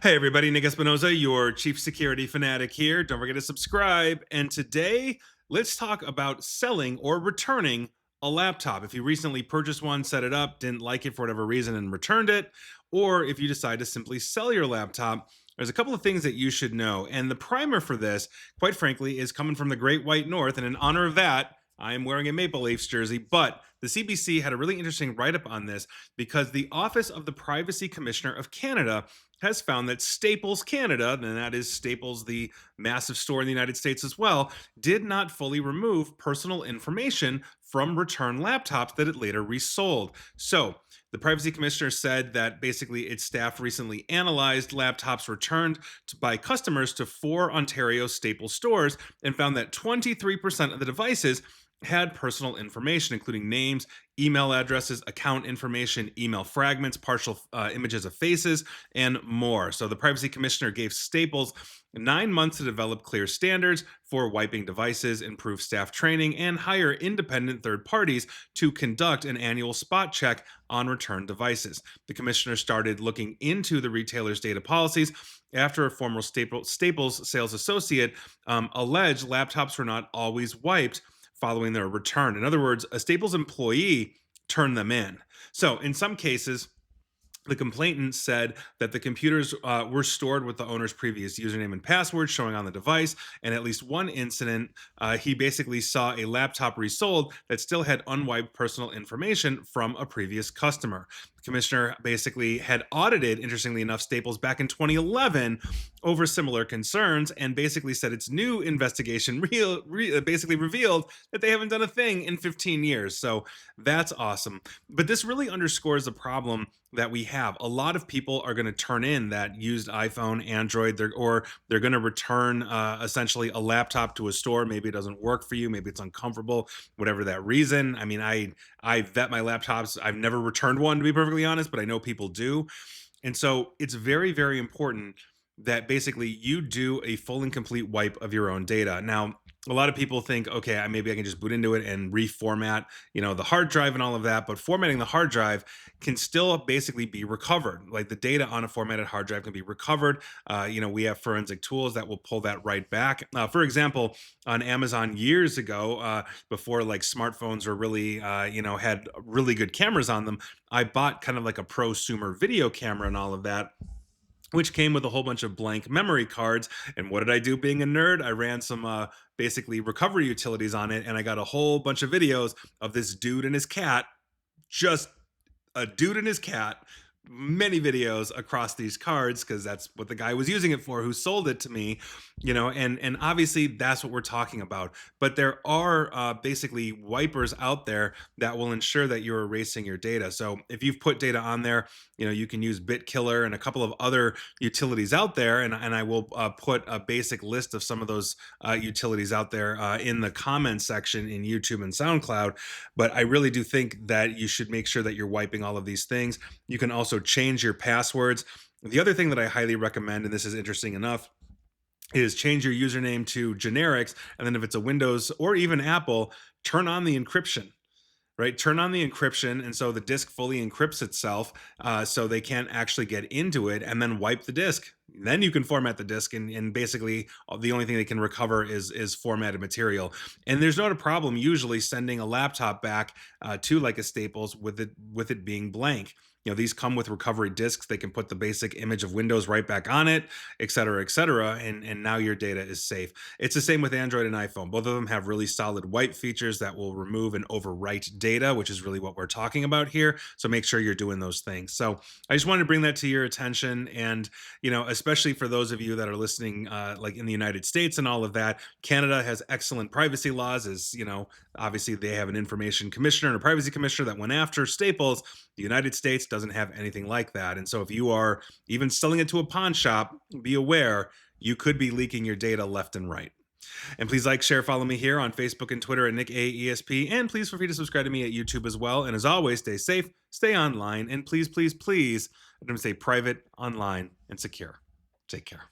Hey everybody, Nick Espinoza, your chief security fanatic here. Don't forget to subscribe. And today, let's talk about selling or returning a laptop. If you recently purchased one, set it up, didn't like it for whatever reason, and returned it, or if you decide to simply sell your laptop, there's a couple of things that you should know. And the primer for this, quite frankly, is coming from the Great White North. And in honor of that, I am wearing a Maple Leafs jersey, but the CBC had a really interesting write up on this because the Office of the Privacy Commissioner of Canada has found that Staples Canada, and that is Staples, the massive store in the United States as well, did not fully remove personal information from returned laptops that it later resold. So, the privacy commissioner said that basically its staff recently analyzed laptops returned by customers to four Ontario Staples stores and found that 23% of the devices had personal information, including names, email addresses, account information, email fragments, partial images of faces, and more. So the privacy commissioner gave Staples 9 months to develop clear standards for wiping devices, improve staff training, and hire independent third parties to conduct an annual spot check on returned devices. The commissioner started looking into the retailer's data policies after a former Staples sales associate alleged laptops were not always wiped following their return. In other words, a Staples employee turned them in. So, in some cases, the complainant said that the computers were stored with the owner's previous username and password showing on the device. And at least one incident, he basically saw a laptop resold that still had unwiped personal information from a previous customer. The commissioner basically had audited, interestingly enough, Staples back in 2011 over similar concerns and basically said its new investigation basically revealed that they haven't done a thing in 15 years. So that's awesome. But this really underscores the problem that we have. A lot of people are going to turn in that used iPhone, Android, or they're going to return essentially a laptop to a store. Maybe it doesn't work for you. Maybe it's uncomfortable, whatever that reason. I mean, I vet my laptops. I've never returned one to be perfectly honest, but I know people do. And so it's very, very important that basically you do a full and complete wipe of your own data. Now, a lot of people think, okay, maybe I can just boot into it and reformat, the hard drive and all of that. But formatting the hard drive can still basically be recovered. Like the data on a formatted hard drive can be recovered. We have forensic tools that will pull that right back. For example, on Amazon years ago, before like smartphones were really, had really good cameras on them, I bought kind of like a prosumer video camera and all of that, which came with a whole bunch of blank memory cards. And what did I do being a nerd? I ran some basically recovery utilities on it, and I got a whole bunch of videos of this dude and his cat, just a dude and his cat, many videos across these cards because that's what the guy was using it for who sold it to me, and obviously that's what we're talking about. But there are basically wipers out there that will ensure that you're erasing your data. So if you've put data on there, you can use BitKiller and a couple of other utilities out there, and I will put a basic list of some of those utilities out there in the comments section in YouTube and SoundCloud. But I really do think that you should make sure that you're wiping all of these things. You can also change your passwords. The other thing that I highly recommend, and this is interesting enough, is change your username to generics. And then if it's a Windows or even Apple, turn on the encryption. Right, turn on the encryption, and so the disk fully encrypts itself, so they can't actually get into it, and then wipe the disk. Then you can format the disk, and basically the only thing they can recover is formatted material. And there's not a problem usually sending a laptop back to like a Staples with it being blank. These come with recovery disks. They can put the basic image of Windows right back on it, et cetera, et cetera. And now your data is safe. It's the same with Android and iPhone. Both of them have really solid wipe features that will remove and overwrite data, which is really what we're talking about here. So make sure you're doing those things. So I just wanted to bring that to your attention. And, especially for those of you that are listening, like in the United States and all of that, Canada has excellent privacy laws. Obviously they have an information commissioner and a privacy commissioner that went after Staples. The United States doesn't have anything like that. And so if you are even selling it to a pawn shop, be aware you could be leaking your data left and right. And please like, share, follow me here on Facebook and Twitter at NickAESP. And please feel free to subscribe to me at YouTube as well. And as always, stay safe, stay online, and please, please, please, I'm going to say private, online, and secure. Take care.